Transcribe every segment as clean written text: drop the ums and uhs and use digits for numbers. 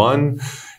1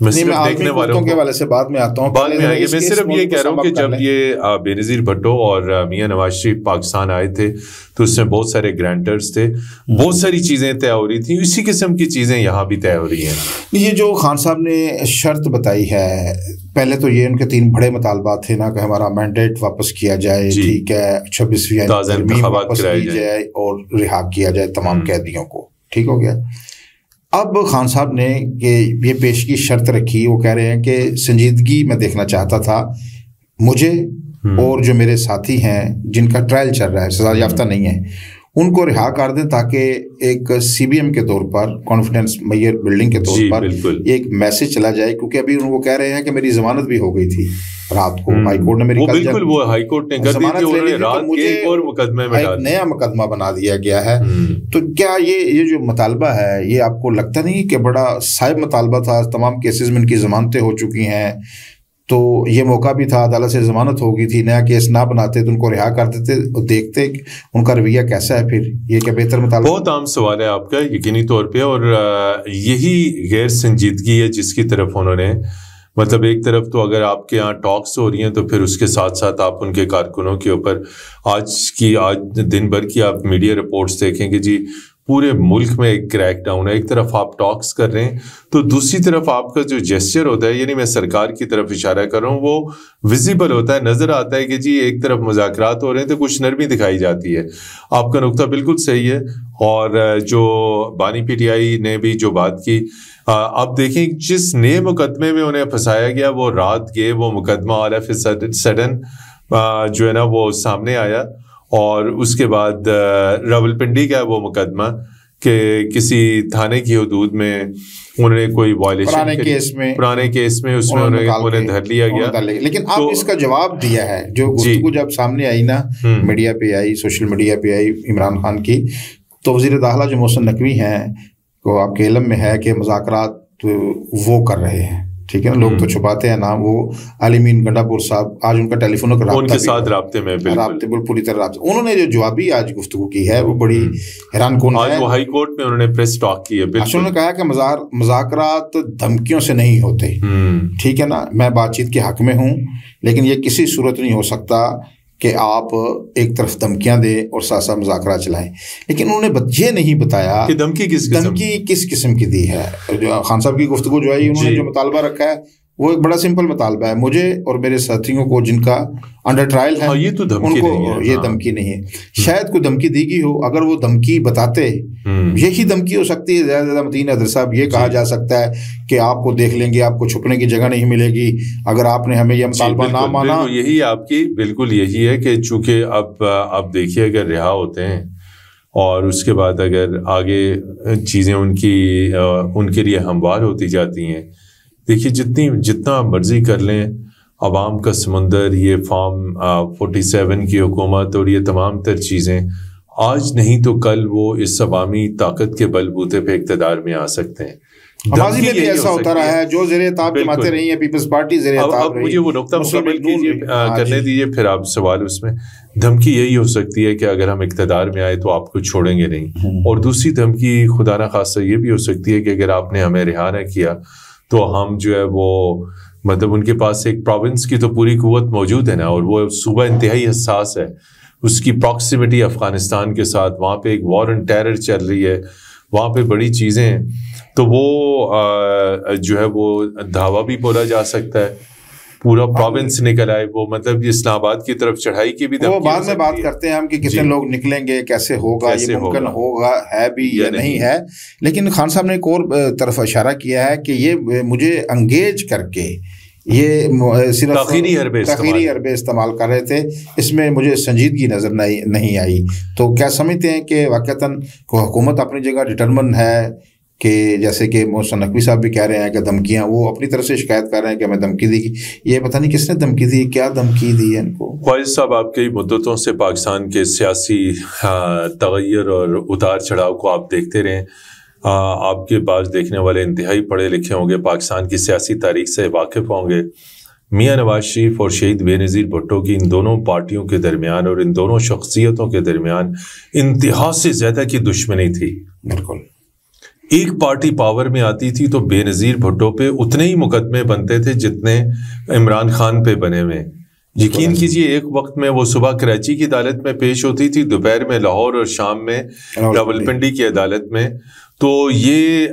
میں صرف دیکھنے والوں کے حوالے سے بعد میں آتا ہوں، بعد میں آئیں گے. میں صرف یہ کہہ رہا ہوں کہ جب یہ بے نظیر بھٹو اور میاں نواز شریف پاکستان آئے تھے تو اس میں بہت سارے گرانٹرز تھے، بہت ساری چیزیں طے ہو رہی تھیں، اسی قسم کی چیزیں یہاں بھی طے ہو رہی ہیں. یہ جو خان صاحب نے شرط بتائی ہے، پہلے تو یہ ان کے 3 بڑے مطالبات تھے نا کہ ہمارا مینڈیٹ واپس کیا جائے، ٹھیک ہے، 26ویں ترمیم واپس کی جائے اور رہا کیا جائے تمام قیدیوں کو، ٹھیک ہو گیا. اب خان صاحب نے یہ پیشگی شرط رکھی، وہ کہہ رہے ہیں کہ سنجیدگی میں دیکھنا چاہتا تھا، مجھے اور جو میرے ساتھی ہیں جن کا ٹرائل چل رہا ہے، سزا یافتہ نہیں ہے، ان کو رہا کر دیں تاکہ ایک سی بی ایم کے طور پر، کانفیڈنس میئر بلڈنگ کے طور پر ایک میسج چلا جائے. کیونکہ ابھی وہ کہہ رہے ہیں کہ میری ضمانت بھی ہو گئی تھی رات کو، ہائی کورٹ نے میری بالکل وہ ہائی کورٹ نے ضمانت لے لی، رات کے ایک اور مقدمے میں ایک نیا مقدمہ بنا دیا گیا ہے. تو کیا یہ جو مطالبہ ہے یہ آپ کو لگتا نہیں کہ بڑا صعب مطالبہ تھا؟ تمام کیسز میں ان کی ضمانتیں ہو چکی ہیں، تو یہ موقع بھی تھا، عدالت سے ضمانت ہو گئی تھی، نیا کیس نہ بناتے تو ان کو رہا کر دیتے، دیکھتے ان کا رویہ کیسا ہے. پھر یہ کیا بہتر مطالبہ؟ بہت عام سوال ہے آپ کا یقینی طور پہ، اور یہی غیر سنجیدگی ہے جس کی طرف انہوں نے، مطلب ایک طرف تو اگر آپ کے یہاں ٹاکس ہو رہی ہیں تو پھر اس کے ساتھ ساتھ آپ ان کے کارکنوں کے اوپر آج دن بھر کی آپ میڈیا رپورٹس دیکھیں کہ جی پورے ملک میں ایک کریک ڈاؤن ہے. ایک طرف آپ ٹاکس کر رہے ہیں تو دوسری طرف آپ کا جو جیسچر ہوتا ہے، یعنی میں سرکار کی طرف اشارہ کر رہا ہوں، وہ ویزیبل ہوتا ہے، نظر آتا ہے کہ جی ایک طرف مذاکرات ہو رہے ہیں تو کچھ نرمی دکھائی جاتی ہے. آپ کا نقطہ بالکل صحیح ہے. اور جو بانی پی ٹی آئی نے بھی جو بات کی، اب دیکھیں جس نئے مقدمے میں انہیں پھنسایا گیا وہ رات گئے، وہ مقدمہ آل آف اے سڈن جو ہے نا وہ سامنے آیا، اور اس کے بعد راولپنڈی کا وہ مقدمہ کہ کسی تھانے کی حدود میں انہوں نے کوئی وائلیشن پرانے کیس میں اس میں انہیں دھر لیا گیا. لیکن آپ اس کا جواب دیا ہے، جو گفتگو جب سامنے آئی نا، میڈیا پہ آئی، سوشل میڈیا پہ آئی عمران خان کی، تو وزیر داخلہ جو محسن نقوی ہیں کو آپ کے علم میں ہے کہ مذاکرات وہ کر رہے ہیں، ٹھیک ہے نا، لوگ تو چھپاتے ہیں نام. وہ عالمین گنڈا پور صاحب آج ان کا ٹیلی فون کا ان کے ساتھ رابطے میں رابطے پوری طرح رابطے، انہوں نے جو جوابی آج گفتگو کی ہے وہ بڑی حیران کن ہے. آج وہ ہائی کورٹ میں انہوں نے پریس ٹاک کی ہے. انہوں نے کہا کہ مذاکرات دھمکیوں سے نہیں ہوتے، ٹھیک ہے نا، میں بات چیت کے حق میں ہوں، لیکن یہ کسی صورت نہیں ہو سکتا کہ آپ ایک طرف دھمکیاں دیں اور ساتھ ساتھ مذاکرات چلائیں. لیکن انہوں نے یہ نہیں بتایا کہ دھمکی کس قسم کی دی ہے. جو خان صاحب کی گفتگو جو ہے، انہوں نے جو مطالبہ رکھا ہے وہ ایک بڑا سمپل مطالبہ ہے، مجھے اور میرے ساتھیوں کو جن کا انڈر ٹرائل ہے یہ تو ان کو یہ دھمکی نہیں ہے. شاید کوئی دھمکی دی گئی ہو، اگر وہ دھمکی بتاتے، یہی دھمکی ہو سکتی ہے زیادہ زیادہ. متین حیدر صاحب یہ کہا جا سکتا ہے کہ آپ کو دیکھ لیں گے، آپ کو چھپنے کی جگہ نہیں ملے گی اگر آپ نے ہمیں یہ مطالبہ نہ مانا. یہی آپ کی بالکل یہی ہے کہ چونکہ اب دیکھیے اگر رہا ہوتے ہیں اور اس کے بعد اگر آگے چیزیں ان کے لیے ہموار ہوتی جاتی ہیں، دیکھیے جتنا مرضی کر لیں، عوام کا سمندر، یہ فارم 47 کی حکومت اور یہ تمام تر چیزیں آج نہیں تو کل وہ اس عوامی طاقت کے بل بوتے پہ اقتدار میں آ سکتے ہیں. ماضی میں بھی ایسا ہوتا رہا ہے، جو زیر تاب جماعتیں رہی ہیں، پیپلز پارٹی زیر تاب رہی ہے. اب مجھے وہ نقطہ مکمل کیجیے، کرنے دیجیے، پھر آپ سوال اس میں. دھمکی یہی ہو سکتی ہے کہ اگر ہم اقتدار میں آئے تو آپ کو چھوڑیں گے نہیں، اور دوسری دھمکی خدا نہ خواستہ یہ بھی ہو سکتی ہے کہ اگر آپ نے ہمیں رہا نہ کیا تو ہم جو ہے وہ مطلب ان کے پاس ایک پروونس کی تو پوری قوت موجود ہے نا، اور وہ صوبہ انتہائی حساس ہے، اس کی پراکسیمیٹی افغانستان کے ساتھ، وہاں پہ ایک وار آن ٹیرر چل رہی ہے، وہاں پہ بڑی چیزیں ہیں، تو وہ جو ہے وہ دھاوا بھی بولا جا سکتا ہے، پورا پروونس نکل آئے، وہ مطلب اسلام آباد کی طرف چڑھائی کی بھی وہ بعد میں بات کرتے ہیں ہم کہ کتنے لوگ نکلیں گے، کیسے ہوگا، یہ ممکن ہوگا ہے بھی یا نہیں ہے. لیکن خان صاحب نے ایک اور طرف اشارہ کیا ہے کہ یہ مجھے انگیج کر کے یہ صرف تاخیری حربے استعمال کر رہے تھے، اس میں مجھے سنجیدگی نظر نہیں آئی. تو کیا سمجھتے ہیں کہ واقعتاً حکومت اپنی جگہ ڈٹرمن ہے کہ جیسے کہ محسن نقوی صاحب بھی کہہ رہے ہیں کہ دھمکیاں، وہ اپنی طرف سے شکایت کر رہے ہیں کہ ہمیں دھمکی دی گئی، یہ پتہ نہیں کس نے دھمکی دی، کیا دھمکی دی ہے ان کو. خواجہ صاحب، آپ کئی مدتوں سے پاکستان کے سیاسی تغیر اور اتار چڑھاؤ کو آپ دیکھتے رہے، آپ کے پاس دیکھنے والے انتہائی پڑھے لکھے ہوں گے، پاکستان کی سیاسی تاریخ سے واقف ہوں گے. میاں نواز شریف اور شہید بے نظیر بھٹو کی ان دونوں پارٹیوں کے درمیان اور ان دونوں شخصیتوں کے درمیان انتہا سے زیادہ کی دشمنی تھی. بالکل ایک پارٹی پاور میں آتی تھی تو بے نظیر بھٹو پہ اتنے ہی مقدمے بنتے تھے جتنے عمران خان پہ بنے ہوئے. یقین کیجئے ایک وقت میں وہ صبح کراچی کی عدالت میں پیش ہوتی تھی, دوپہر میں لاہور اور شام میں راولپنڈی کی عدالت میں. تو یہ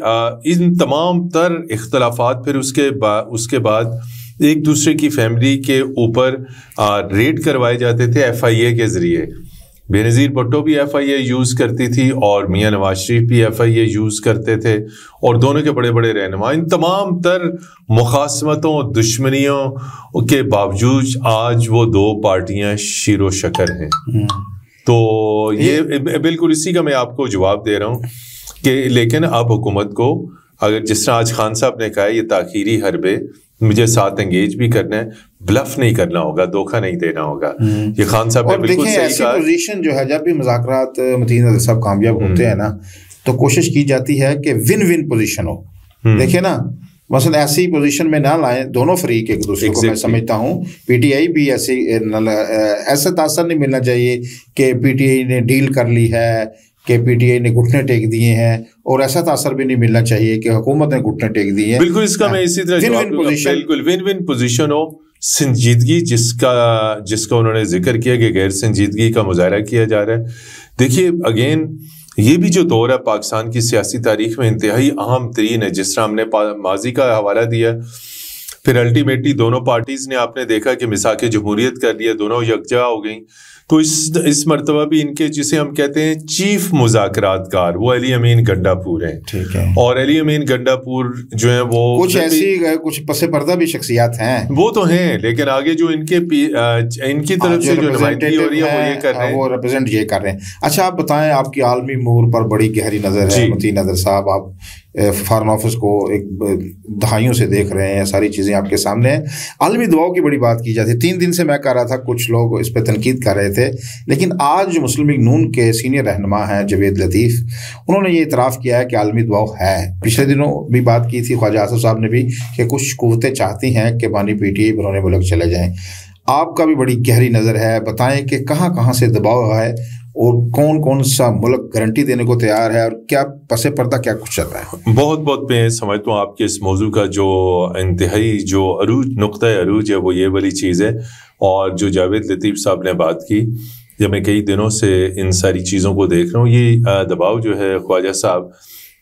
ان تمام تر اختلافات پھر اس کے بعد ایک دوسرے کی فیملی کے اوپر ریڈ کروائے جاتے تھے ایف آئی اے کے ذریعے. بے نظیر بھٹو بھی ایف آئی اے یوز کرتی تھی اور میاں نواز شریف بھی ایف آئی اے یوز کرتے تھے, اور دونوں کے بڑے بڑے رہنما. ان تمام تر مخاصمتوں دشمنیوں کے باوجود آج وہ دو پارٹیاں شیر و شکر ہیں. تو یہ بالکل اسی کا میں آپ کو جواب دے رہا ہوں کہ لیکن اب حکومت کو اگر جس طرح آج خان صاحب نے کہا ہے یہ تاخیری حربے مجھے ساتھ انگیج بھی کرنا ہے, بلف نہیں کرنا ہوگا, دھوکہ نہیں دینا ہوگا. یہ خان صاحب نے بالکل صحیح کہا. پوزیشن جو ہے جب بھی مذاکرات متین نظر صاحب کامیاب ہوتے ہیں نا تو کوشش کی جاتی ہے کہ ون ون پوزیشن ہو. دیکھیں نا مثلا ایسی پوزیشن میں نہ لائیں دونوں فریق ایک دوسرے کو. میں سمجھتا ہوں پی ٹی آئی بھی ایسا تاثر نہیں ملنا چاہیے کہ پی ٹی آئی نے ڈیل کر لی ہے, کہ پی ٹی آئی نے گھٹنے ٹیک دیے ہیں, اور ایسا تاثر بھی نہیں ملنا چاہیے کہ حکومت نے گھٹنے ٹیک دیے ہیں. بالکل اس کا میں اسی طرح بالکل ون ون پوزیشن ہو. سنجیدگی جس کا انہوں نے ذکر کیا کہ غیر سنجیدگی کا مظاہرہ کیا جا رہا ہے. دیکھیے اگین یہ بھی جو دور ہے پاکستان کی سیاسی تاریخ میں انتہائی اہم ترین ہے. جس طرح ہم نے ماضی کا حوالہ دیا, پھر الٹیمیٹلی دونوں پارٹیز نے آپ نے دیکھا کہ مساق جمہوریت کر لیا, دونوں یکجا ہو گئیں. تو اس مرتبہ بھی ان کے جسے ہم کہتے ہیں چیف مذاکرات کار وہ علی امین گنڈا پور ہیں. ٹھیک ہے. اور علی امین گنڈا پور جو ہیں وہ کچھ ایسی کچھ پس پردہ بھی شخصیات ہیں, وہ تو ہیں, لیکن آگے جو ان کی طرف سے جو نمائندگی ہو رہی ہے وہ یہ کر رہے ہیں, وہ ریپرزینٹ یہ کر رہے ہیں. اچھا آپ بتائیں, آپ کی عالمی امور پر بڑی گہری نظر ہے متین نظر صاحب, آپ فارن آفس کو ایک دہائیوں سے دیکھ رہے ہیں, ساری چیزیں آپ کے سامنے ہیں. عالمی دعاؤں کی بڑی بات کی جاتی ہے. 3 دن سے میں کہہ رہا تھا, کچھ لوگ اس پہ تنقید کر رہے تھے, لیکن آج جو مسلم لیگ نون کے سینئر رہنما ہیں جاوید لطیف, انہوں نے یہ اعتراف کیا ہے کہ عالمی دعاؤ ہے. پچھلے دنوں بھی بات کی تھی خواجہ آصف صاحب نے بھی کہ کچھ قوتیں چاہتی ہیں کہ بانی پی ٹی آئی بیرون ملک چلے جائیں. آپ کا بھی بڑی گہری نظر ہے, بتائیں کہ کہاں کہاں سے دباؤ ہے اور کون کون سا ملک گارنٹی دینے کو تیار ہے, اور کیا پس پردہ کیا کچھ چل رہا ہے. بہت میں سمجھتا ہوں آپ کے اس موضوع کا جو انتہائی جو نقطہ عروج ہے وہ یہ والی چیز ہے. اور جو جاوید لطیف صاحب نے بات کی, جب میں کئی دنوں سے ان ساری چیزوں کو دیکھ رہا ہوں, یہ دباؤ جو ہے خواجہ صاحب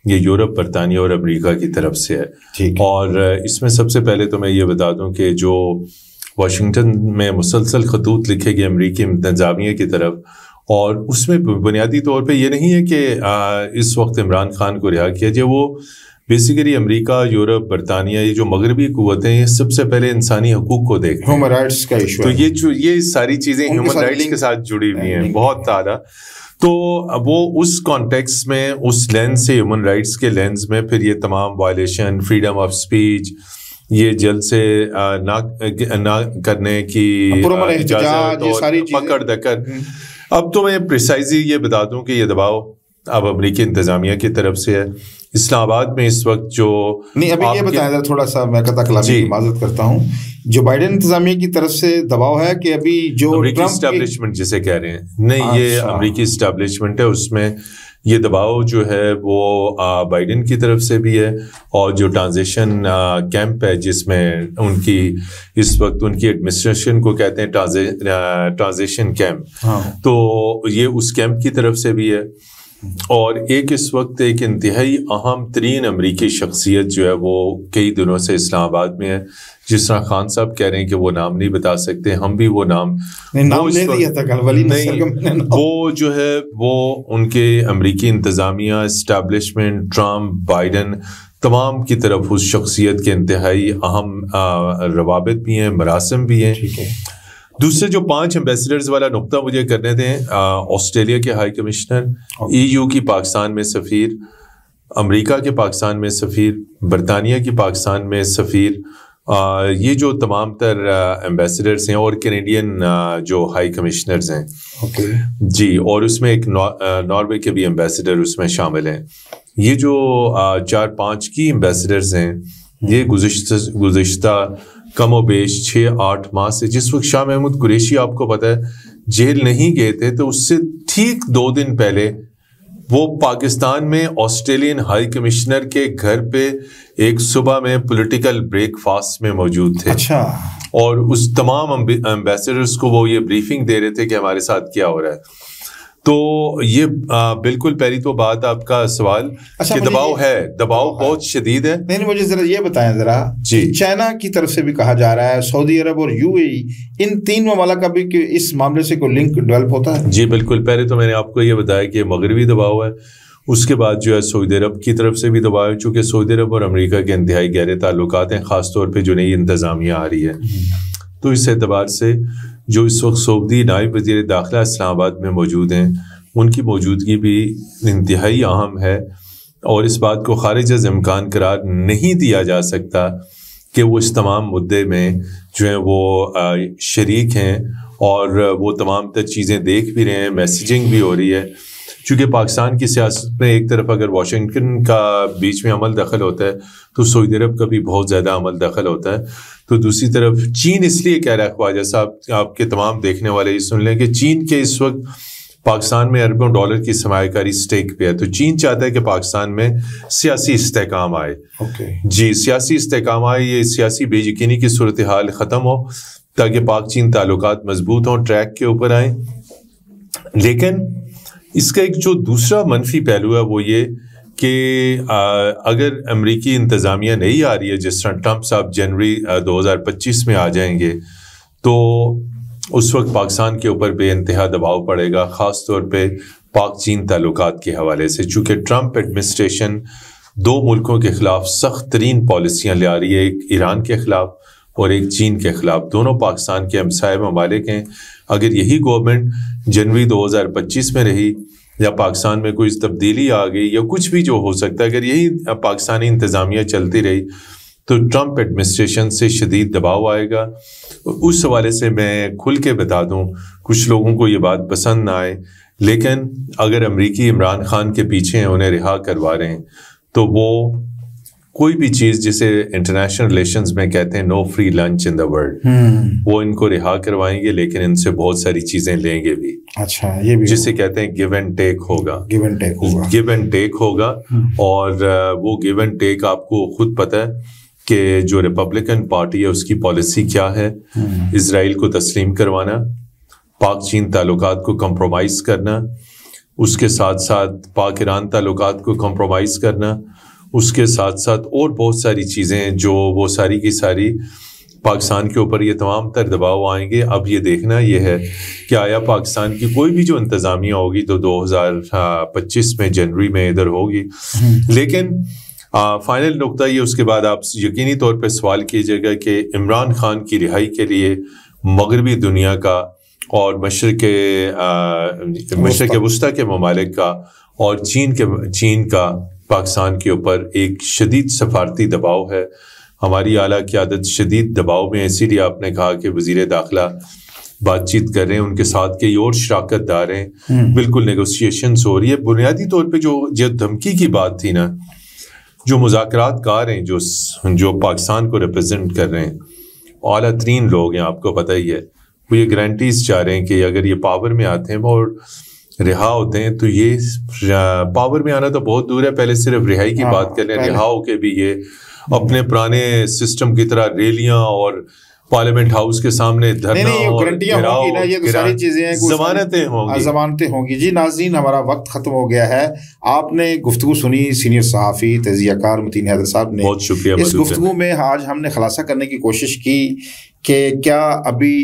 یہ یورپ, برطانیہ اور امریکہ کی طرف سے ہے. اور اس میں سب سے پہلے تو میں یہ بتا دوں کہ جو واشنگٹن میں مسلسل خطوط لکھے گئے امریکی انتظامیہ کی طرف, اور اس میں بنیادی طور پہ یہ نہیں ہے کہ اس وقت عمران خان کو رہا کیا جائے. وہ بیسیکلی امریکہ, یورپ, برطانیہ, یہ جو مغربی قوتیں ہیں سب سے پہلے انسانی حقوق کو دیکھیں, ہیومن رائٹس کا ایشو. تو یہ ساری چیزیں ہیومن رائٹس کے ساتھ جڑی ہوئی ہیں بہت زیادہ. تو وہ اس کانٹیکس میں, اس لینز سے, ہیومن رائٹس کے لینز میں پھر یہ تمام وائلیشن, فریڈم آف اسپیچ, یہ جلد سے نہ کرنے کی اجازت اور پکڑ دکڑ. اب تو میں پریسائزلی یہ بتا دوں کہ یہ دباؤ اب امریکی انتظامیہ کی طرف سے ہے. اسلام آباد میں اس وقت جو نہیں, ابھی یہ بتایا ذرا تھوڑا سا, میں قطع کلامی کی معذرت کرتا ہوں, جو بائیڈن انتظامیہ کی طرف سے دباؤ ہے کہ ابھی جو امریکی اسٹیبلشمنٹ جسے کہہ رہے ہیں, نہیں یہ امریکی اسٹیبلشمنٹ ہے, اس میں یہ دباؤ جو ہے وہ بائیڈن کی طرف سے بھی ہے, اور جو ٹرانزیشن کیمپ ہے جس میں ان کی اس وقت ان کی ایڈمنسٹریشن کو کہتے ہیں ٹرانزیشن کیمپ, تو یہ اس کیمپ کی طرف سے بھی ہے. اور ایک اس وقت ایک انتہائی اہم ترین امریکی شخصیت جو ہے وہ کئی دنوں سے اسلام آباد میں ہے. جس طرح خان صاحب کہہ رہے ہیں کہ وہ نام نہیں بتا سکتے, ہم بھی وہ نام وہ جو ہے وہ ان کے امریکی انتظامیہ, اسٹیبلشمنٹ, ٹرمپ, بائیڈن تمام کی طرف اس شخصیت کے انتہائی اہم روابط بھی ہیں, مراسم بھی ہیں. دوسرے جو 5 ایمبیسڈرز والا نقطہ مجھے کرنے دیں, آسٹریلیا کے ہائی کمشنر, ای یو کی پاکستان میں سفیر, امریکہ کے پاکستان میں سفیر, برطانیہ کی پاکستان میں سفیر, یہ جو تمام تر ایمبیسڈرز ہیں, اور کینیڈین جو ہائی کمشنرز ہیں. جی, اور اس میں ایک ناروے کے بھی ایمبیسڈر اس میں شامل ہیں. یہ جو 4-5 کی ایمبیسڈرز ہیں, یہ گزشتہ کم و بیش 6-8 ماہ سے, جس وقت شاہ محمود قریشی آپ کو پتہ ہے جیل نہیں گئے تھے, تو اس سے ٹھیک 2 دن پہلے وہ پاکستان میں آسٹریلین ہائی کمشنر کے گھر پہ ایک صبح میں پولیٹیکل بریک فاسٹ میں موجود تھے. اچھا. اور اس تمام امبیسڈرز کو وہ یہ بریفنگ دے رہے تھے کہ ہمارے ساتھ کیا ہو رہا ہے. تو یہ بالکل پہلی تو بات آپ کا سوال کہ دباؤ ہے، دباؤ بہت شدید ہے. نہیں مجھے ذرا یہ بتائیں ذرا، جی چائنا کی طرف سے بھی کہا جا رہا ہے، سعودی عرب اور یو اے ای، ان تین ممالک کا بھی کہ اس معاملے سے کوئی لنک ڈیولپ ہوتا ہے؟ جی بالکل. پہلے تو میں نے آپ کو یہ بتایا کہ مغربی دباؤ ہے، اس کے بعد جو ہے سعودی عرب کی طرف سے بھی دباؤ ہے، چونکہ سعودی عرب اور امریکہ کے انتہائی گہرے تعلقات ہیں، خاص طور پہ جو نئی انتظامیہ آ رہی ہے. تو اس اعتبار سے جو اس وقت سعودی نائب وزیر داخلہ اسلام آباد میں موجود ہیں، ان کی موجودگی بھی انتہائی اہم ہے، اور اس بات کو خارج از امکان قرار نہیں دیا جا سکتا کہ وہ اس تمام مدعے میں جو ہیں وہ شریک ہیں، اور وہ تمام تر چیزیں دیکھ بھی رہے ہیں، میسیجنگ بھی ہو رہی ہے. چونکہ پاکستان کی سیاست میں ایک طرف اگر واشنگٹن کا بیچ میں عمل دخل ہوتا ہے تو سعودی عرب کا بھی بہت زیادہ عمل دخل ہوتا ہے. تو دوسری طرف چین اس لیے کہہ رہا ہے، خواجہ صاحب آپ کے تمام دیکھنے والے یہ سن لیں کہ چین کے اس وقت پاکستان میں اربوں ڈالر کی سرمایہ کاری سٹیک پہ ہے. تو چین چاہتا ہے کہ پاکستان میں سیاسی استحکام آئے. جی سیاسی استحکام آئے، یہ سیاسی بے یقینی کی صورتحال ختم ہو تاکہ پاک چین تعلقات مضبوط ہوں، ٹریک کے اوپر آئیں. لیکن اس کا ایک جو دوسرا منفی پہلو ہے وہ یہ کہ اگر امریکی انتظامیہ نہیں آ رہی ہے، جس طرح ٹرمپ صاحب جنوری 2025 میں آ جائیں گے، تو اس وقت پاکستان کے اوپر بے انتہا دباؤ پڑے گا، خاص طور پہ پاک چین تعلقات کے حوالے سے. چونکہ ٹرمپ ایڈمنسٹریشن دو ملکوں کے خلاف سخت ترین پالیسیاں لے آ رہی ہے، ایک ایران کے خلاف اور ایک چین کے خلاف. دونوں پاکستان کے ہمسائے ممالک ہیں. اگر یہی گورنمنٹ جنوری 2025 میں رہی یا پاکستان میں کوئی تبدیلی آ گئی یا کچھ بھی جو ہو سکتا ہے، اگر یہی پاکستانی انتظامیہ چلتی رہی تو ٹرمپ ایڈمنسٹریشن سے شدید دباؤ آئے گا. اس حوالے سے میں کھل کے بتا دوں، کچھ لوگوں کو یہ بات پسند نہ آئے، لیکن اگر امریکی عمران خان کے پیچھے ہیں، انہیں رہا کروا رہے ہیں، تو وہ کوئی بھی چیز جسے انٹرنیشنل ریلیشنز میں کہتے ہیں no free lunch in the world, وہ ان کو رہا کروائیں گے، لیکن ان سے بہت ساری چیزیں لیں گے بھی. اچھا، یہ بھی جسے کہتے ہیں گیو اینڈ ٹیک ہوگا. گیو اینڈ ٹیک ہوگا، گیو اینڈ ٹیک ہوگا. اور وہ گیو اینڈ ٹیک آپ کو خود پتہ ہے کہ جو ریپبلکن پارٹی ہے اس کی پالیسی کیا ہے، اسرائیل کو تسلیم کروانا، پاک چین تعلقات کو کمپرومائز کرنا، اس کے ساتھ ساتھ پاک ایران تعلقات کو کمپرومائز کرنا، اس کے ساتھ ساتھ اور بہت ساری چیزیں جو وہ ساری کی ساری پاکستان کے اوپر یہ تمام تر دباؤ آئیں گے. اب یہ دیکھنا یہ ہے کہ آیا پاکستان کی کوئی بھی جو انتظامیہ ہوگی تو 2025 میں جنوری میں ادھر ہوگی. لیکن فائنل نقطہ یہ، اس کے بعد آپ یقینی طور پہ سوال کیجیے گا کہ عمران خان کی رہائی کے لیے مغربی دنیا کا اور مشرق وسطیٰ کے ممالک کا اور چین کا پاکستان کے اوپر ایک شدید سفارتی دباؤ ہے. ہماری اعلیٰ قیادت شدید دباؤ میں، اسی لیے آپ نے کہا کہ وزیر داخلہ بات چیت کر رہے ہیں، ان کے ساتھ کئی اور شراکت دار ہیں، بالکل نیگوسیشنز ہو رہی ہے. بنیادی طور پہ جو دھمکی کی بات تھی نا، جو مذاکرات کار ہیں جو پاکستان کو ریپرزینٹ کر رہے ہیں، اعلیٰ ترین لوگ ہیں، آپ کو پتہ ہی ہے، وہ یہ گارنٹیز چاہ رہے ہیں کہ اگر یہ پاور میں آتے ہیں اور رہا ہوتے ہیں تو یہ پاور میں آنا تو بہت دور ہے، پہلے صرف رہائی کی بات کر لیں، رہا ہو کے بھی یہ اپنے پرانے سسٹم کی طرح ریلیاں اور پارلیمنٹ ہاؤس کے سامنے دھرنا اور ضمانتیں ہوں گی. جی ناظرین، ہمارا وقت ختم ہو گیا ہے. آپ نے گفتگو سنی سینئر صحافی تجزیہ کار متین حیدر صاحب نے. بہت شکریہ. اس گفتگو میں آج ہم نے خلاصہ کرنے کی کوشش کی کہ کیا ابھی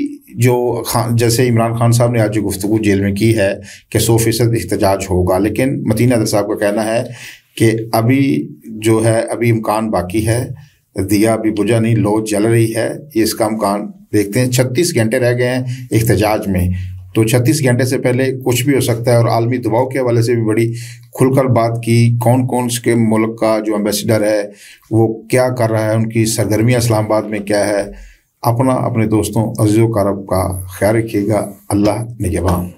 جو جیسے عمران خان صاحب نے آج جو گفتگو جیل میں کی ہے کہ 100% احتجاج ہوگا، لیکن متین حیدر صاحب کا کہنا ہے کہ ابھی جو ہے ابھی امکان باقی ہے، دیا ابھی بجھا نہیں، لو جل رہی ہے، یہ اس کا امکان دیکھتے ہیں. 36 گھنٹے رہ گئے ہیں احتجاج میں، تو 36 گھنٹے سے پہلے کچھ بھی ہو سکتا ہے. اور عالمی دباؤ کے حوالے سے بھی بڑی کھل کر بات کی، کون کے ملک کا جو ایمبیسیڈر ہے وہ کیا کر رہا ہے، ان کی سرگرمیاں اسلام آباد میں کیا ہے. اپنے دوستوں عزیز و اقارب کا خیال رکھیے گا. اللہ نگہبان.